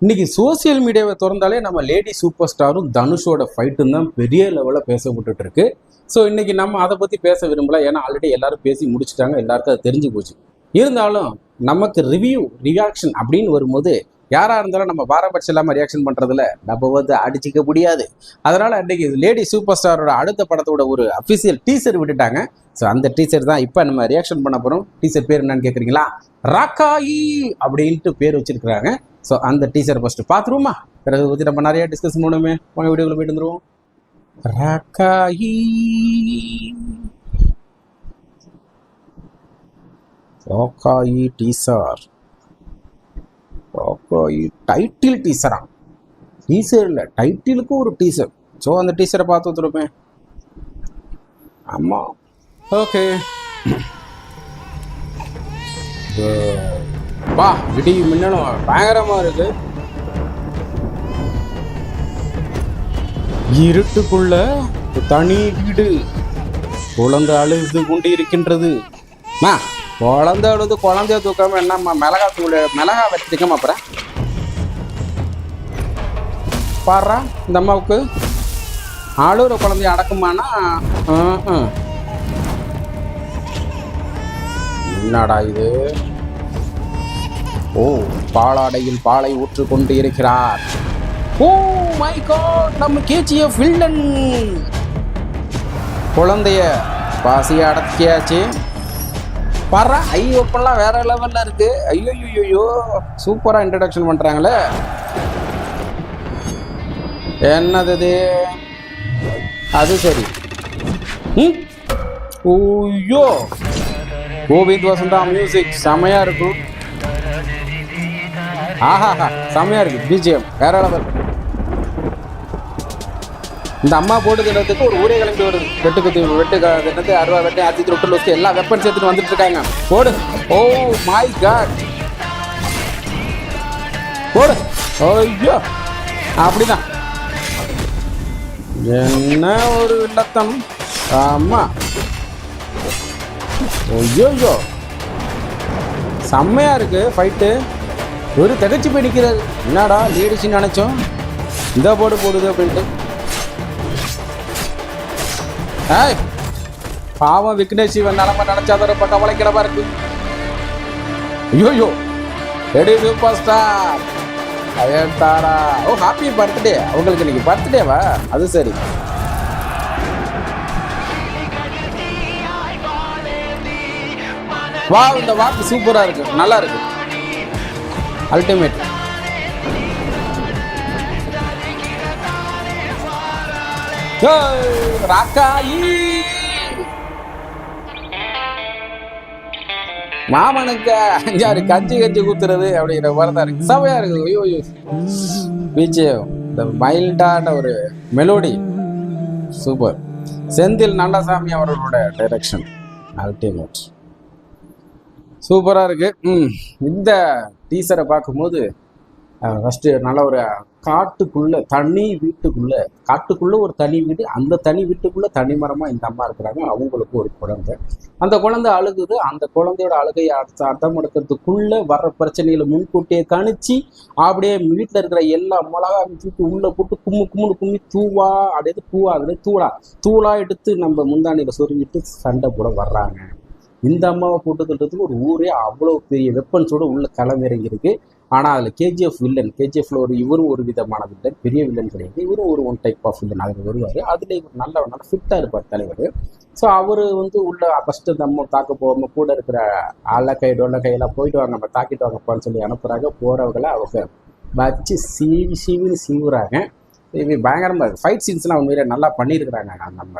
இன்னைக்கு சோசியல் மீடியாவை திறந்தாலே நம்ம லேடி சூப்பர் ஸ்டாரும் தனுஷோட ஃபைட்டும் தான் பெரிய லெவலில் பேசப்பட்டுட்டு இருக்கு. ஸோ இன்னைக்கு நம்ம அதை பற்றி பேச விரும்பல, ஏன்னா ஆல்ரெடி எல்லாரும் பேசி முடிச்சுட்டாங்க, எல்லாருக்கும் அது தெரிஞ்சு போச்சு. இருந்தாலும் நமக்கு ரியாக்ஷன் அப்படின்னு வரும்போது யாராக இருந்தாலும் நம்ம பாரபட்சம் இல்லாமல் ரியாக்ஷன் பண்ணுறதுல நம்ம வந்து அடிச்சிக்க முடியாது. அதனால் அன்றைக்கி லேடி சூப்பர் ஸ்டாரோட அடுத்த படத்தோட ஒரு அஃபிஷியல் டீசர் விட்டுட்டாங்க. ஸோ அந்த டீசர் தான் இப்போ நம்ம ரியாக்ஷன் பண்ண போகிறோம். டீசர் பேர் என்னன்னு கேட்குறீங்களா? ராக்காயி அப்படின்ட்டு பேர் வச்சிருக்கிறாங்க. ஸோ அந்த டீசரை ஃபஸ்ட்டு பார்த்துருவோமா? பிறகு பற்றி நம்ம நிறைய டிஸ்கஸ் பண்ணுவோமே. உங்கள் வீடியோவில் போயிட்டு வந்துடுவோம். ராக்காயி ராக்காயி டீசர், ராக்காயி டைட்டில் டீசரா? டீசர் இல்லை, டைட்டிலுக்கும் ஒரு டீசர். ஸோ அந்த டீசரை பார்த்து வந்துருப்பேன். ஆமாம், ஓகே. வா, விடி மின்னணும் பயங்கரமா இருக்கு. இருட்டுக்குள்ள தனி வீடு, குழந்தை அழுது கொண்டு இருக்கின்றது. குழந்தை அழுது குழந்தைய தூக்காம என்னம்மா மிளகா வச்சுக்கமா? அப்புறம் பாடுறா, இந்த அம்மாவுக்கு அழுகிற குழந்தைய அடக்குமானா? என்னடா இது? ஓ, பாலாடையில் பாலை ஊற்று கொண்டு இருக்கிறார். ஓ மை காட், நம்ம கேஜிஎஃப் வில்லன். குழந்தைய பாசியை அடக்கியாச்சு. பாரு, ஐ ஓப்பன்லாம் வேற லெவல்ல இருக்கு. ஐயோ, சூப்பரா இன்ட்ரடக்ஷன் பண்றாங்களே. என்னது அது? சரி. ஓய்யோ, கோவிந்த் வசந்தா மியூசிக் செமையா இருக்கும். ஆஹாஹா, செமையா இருக்கு. பிஜிஎம் வேற லெவல். இந்த அம்மா போட்டுக்கிறதுக்கு ஒரு ஊரே கிளம்பி வருது. வெட்டு அருவா வெட்டு ஆத்தி ரொட்டு வச்சு எல்லா வெப்பன்ஸ் எடுத்துட்டு வந்துட்டு இருக்காங்க. போடு. ஓ மை காட், போடு. ஐயோ, அப்படிதான். என்ன ஒரு வில்லத்தம். ஆமா, ஐயோ செம்மையா இருக்கு ஃபைட்டு. ஒரு திகச்சு போய் நிற்கிறாரு. என்னடா லேடிஸ்ன்னு நினைச்சோம், இந்த போடுது அப்படின்ட்டு. பாவம் விக்னேஷ் சிவன் நிலம நினைச்சாத ரொம்ப கவலைக்கிடமா இருக்கு. ஐயோ, ரெடி சூப்பர் ஸ்டார் அயன்தாரா. ஓ, ஹாப்பி பர்த்டே. அவங்களுக்கு இன்னைக்கு பர்த்டேவா? அது சரி. வா, இந்த வாக்கு சூப்பரா இருக்கு, நல்லா இருக்கு, அல்டிமேட். ராக்காயி மாமனுக்கு 5-6 கஞ்சி ஊத்துறது அப்படிங்கிற மாதிரிதான் இருக்கு. சவையா இருக்கு. ஐயோ, பீச்சு இந்த மைல்டான ஒரு மெலோடி சூப்பர். செந்தில் நல்லசாமி அவர்களோட டைரக்ஷன் அல்டிமேட், சூப்பராக இருக்கு. இந்த டீசரை பார்க்கும்போது ஃபஸ்ட்டு நல்ல ஒரு காட்டுக்குள்ளே ஒரு தனி வீடு, அந்த தனி வீட்டுக்குள்ளே தனி மரமாக இந்த அம்மா இருக்கிறாங்க. அவங்களுக்கு ஒரு குழந்தை, அந்த குழந்தை அழுகுது. அந்த குழந்தையோட அழுகையை அர்த்தம் எடுக்கிறதுக்குள்ளே வர்ற பிரச்சனைகளை முன்கூட்டியே கணிச்சு அப்படியே வீட்டில் இருக்கிற எல்லா மிளகாயும் தூக்கி உள்ளே போட்டு கும்மி தூளா எடுத்து நம்ம முந்தானியில் சொருங்கிட்டு சண்டை போட வர்றாங்க. இந்த அம்மாவை போட்டுக்கிறதுக்கு ஒரு ஊரே அவ்வளோ பெரிய வெப்பன்ஸோடு உள்ள களமிறங்கி இருக்கு. ஆனால் அதில் கேஜிஎஃப் வில்லன், கேஜிஎஃப்ல இவரும் ஒரு விதமான வில்லன், பெரிய வில்லன் கிடையாது. இவரும் ஒரு ஒன் டைப் ஆஃப் வில்லன். அதில் வருவார். அதில் இவர் நல்ல ஃபிட்டாக இருப்பார் தலைவர். ஸோ அவர் உள்ள ஃபஸ்ட்டு நம்ம தாக்க போகாமல் கூட இருக்கிற டொல்லக்கையெல்லாம் போயிட்டு வாங்க, நம்ம தாக்கிட்டு வாங்கப்பான்னு சொல்லி அனுப்புகிறாங்க. போகிறவங்களை அவங்க வச்சு சீவின்னு சீவுறாங்க. இது பயங்கரமாக இருக்குது. ஃபைட் சீன்ஸ்லாம் உண்மையிலே நல்லா பண்ணியிருக்கிறாங்க. நம்ம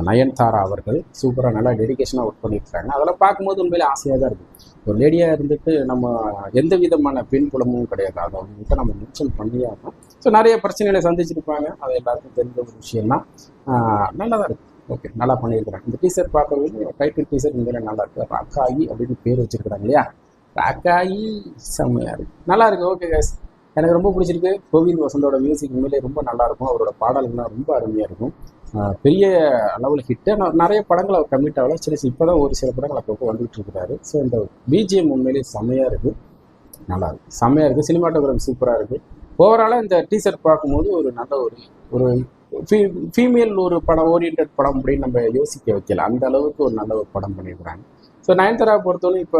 நயன்தாரா அவர்கள் சூப்பராக நல்லா டெடிக்கேஷனாக ஒர்க் பண்ணியிருக்காங்க. அதெல்லாம் பார்க்கும்போது உண்மையிலே ஆசையாக தான் இருக்குது. ஒரு லேடியாக இருந்துட்டு நம்ம எந்த விதமான பெண் குலமும் கிடையாது, அதை அவங்ககிட்ட நம்ம மென்ஷன் பண்ணியாகணும். ஸோ நிறைய பிரச்சனைகளை சந்திச்சிருப்பாங்க, அது எல்லாருக்கும் தெரிஞ்ச ஒரு விஷயம்தான். நல்லா தான் இருக்குது. ஓகே, நல்லா பண்ணியிருக்கிறாங்க. இந்த டீசர் பார்க்கவே டைட்டில் டீசர் உண்மையிலே நல்லா இருக்குது. ராக்காயி அப்படின்னு பேர் வச்சிருக்கிறாங்க இல்லையா? ராக்காயி செம்மையாக இருக்குது, நல்லா இருக்குது. ஓகே கைஸ், எனக்கு ரொம்ப பிடிச்சிருக்கு. கோவிந்த் வசந்தோட மியூசிக் உண்மையிலே ரொம்ப நல்லாயிருக்கும். அவரோட பாடல்கள்லாம் ரொம்ப அருமையாக இருக்கும். பெரிய அளவில் ஹிட்டு. நிறைய படங்கள் அவர் கம்மிட் ஆகல. சரி, இப்போ தான் ஒரு சில படங்கள் அப்பப்போ வந்துகிட்டு இருக்கிறாரு. ஸோ இந்த பிஜிஎம் உண்மையிலே செம்மையாக இருக்குது. நல்லா இருக்கு, செம்மையாக இருக்குது, சினிமாட்டோகிராஃபி சூப்பராக இருக்குது. ஓவராலாக இந்த டீசர் பார்க்கும்போது ஒரு நல்ல ஒரு ஃபீமேல் ஒரு படம் ஓரியன்ட் படம் அப்படின்னு நம்ம யோசிக்க வைக்கல, அந்த அளவுக்கு ஒரு நல்ல ஒரு படம் பண்ணியிருக்கிறாங்க. ஸோ நயன்தாரா பொறுத்தவரை இப்போ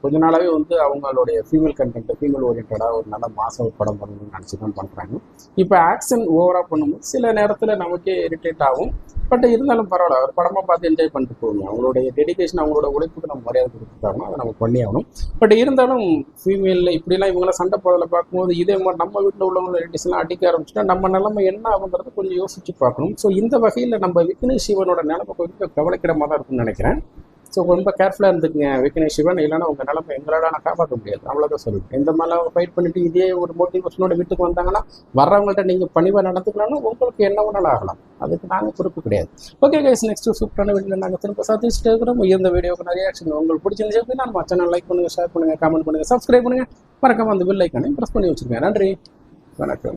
கொஞ்ச நாளாகவே வந்து அவங்களுடைய ஃபீமேல் கண்டென்ட் ஃபீமேல் ஓரியன்டாக ஒரு நல்ல மாதம் ஒரு படம் பண்ணணும்னு நினச்சி தான் பண்ணுறாங்க. இப்போ ஆக்ஷன் ஓவராக பண்ணும்போது சில நேரத்தில் நமக்கே இரிட்டேட் ஆகும். பட் இருந்தாலும் பரவாயில்ல, ஒரு படமாக பார்த்து என்ஜாய் பண்ணிட்டு போகணும். அவங்களுடைய டெடிகேஷன் அவங்களோட உழைப்புக்கு நம்ம மரியாதை கொடுத்துட்டாங்கன்னா அதை நம்ம பண்ணி ஆகணும். பட் இருந்தாலும் ஃபீமேலில் இப்படிலாம் இவங்களாம் சண்டை போடலை பார்க்கும்போது இதே மாதிரி நம்ம வீட்டில் உள்ளவங்க லேடிஸ்லாம் அடிக்க ஆரம்பிச்சுட்டா நம்ம நிலைமை என்ன ஆகுங்கிறத கொஞ்சம் யோசிச்சு பார்க்கணும். ஸோ இந்த வகையில் நம்ம விக்னேஷ் சிவனோட நிலைமை கொஞ்சம் கவலைக்கிடமாக தான் இருக்குன்னு நினைக்கிறேன். ஸோ ரொம்ப கேர்ஃபுல்லாக இருந்துக்குங்க விக்னேஷ் சிவன், இல்லைன்னா உங்கள் நிலைமை எங்களால் நான் காப்பாற்ற முடியாது, அவ்வளோதான் சொல்லுவேன். இந்த மாதிரிலாம் அவங்க ஃபைட் பண்ணிட்டு இதே ஒரு மோட்டிவேஷனோட வீட்டுக்கு வந்தாங்கன்னா வர்றவங்கள்ட்ட நீங்கள் பணிவாக நடந்துக்கலாம்னா உங்களுக்கு என்ன வேணாலும் ஆகலாம், அதுக்கு நாங்கள் பொறுப்பு கிடையாது. ஓகே கைஸ், நெக்ஸ்ட் சூப்பரான வீடியோ நாங்கள் திரும்ப சந்திச்சுட்டு இருக்கிறோம். இந்த வீடியோக்கு நிறைய ஆக்ஷன் உங்களுக்கு பிடிச்சிருந்துச்சு அப்படின்னா நம்ம சேனல் லைக் பண்ணுங்கள், ஷேர் பண்ணுங்கள், கமெண்ட் பண்ணுங்கள், சப்ஸ்கிரைப் பண்ணுங்கள், மறக்காம அந்த பெல் ஐக்கானையும் ப்ரெஸ் பண்ணி வச்சுருக்கேன். நன்றி, வணக்கம்.